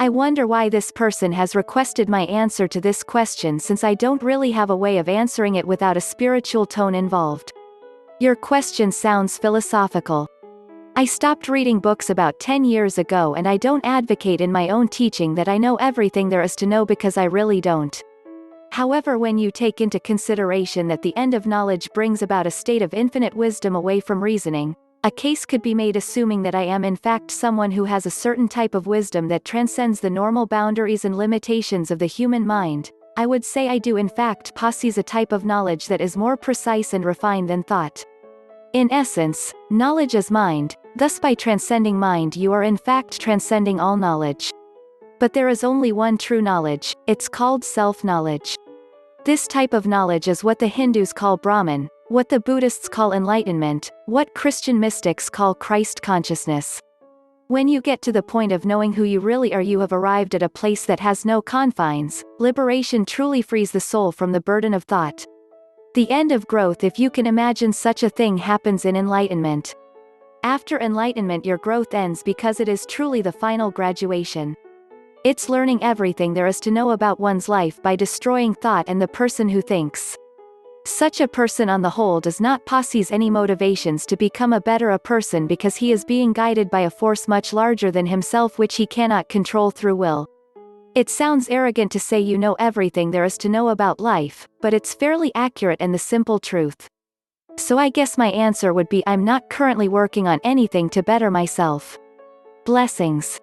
I wonder why this person has requested my answer to this question, since I don't really have a way of answering it without a spiritual tone involved. Your question sounds philosophical. I stopped reading books about 10 years ago, and I don't advocate in my own teaching that I know everything there is to know, because I really don't. However, when you take into consideration that the end of knowledge brings about a state of infinite wisdom away from reasoning, a case could be made assuming that I am in fact someone who has a certain type of wisdom that transcends the normal boundaries and limitations of the human mind. I would say I do in fact possess a type of knowledge that is more precise and refined than thought. In essence, knowledge is mind, thus by transcending mind you are in fact transcending all knowledge. But there is only one true knowledge, it's called self-knowledge. This type of knowledge is what the Hindus call Brahman, what the Buddhists call enlightenment, what Christian mystics call Christ consciousness. When you get to the point of knowing who you really are, you have arrived at a place that has no confines. Liberation truly frees the soul from the burden of thought. The end of growth, if you can imagine such a thing, happens in enlightenment. After enlightenment your growth ends, because it is truly the final graduation. It's learning everything there is to know about one's life by destroying thought and the person who thinks. Such a person on the whole does not possess any motivations to become a better person, because he is being guided by a force much larger than himself which he cannot control through will. It sounds arrogant to say you know everything there is to know about life, but it's fairly accurate and the simple truth. So I guess my answer would be I'm not currently working on anything to better myself. Blessings.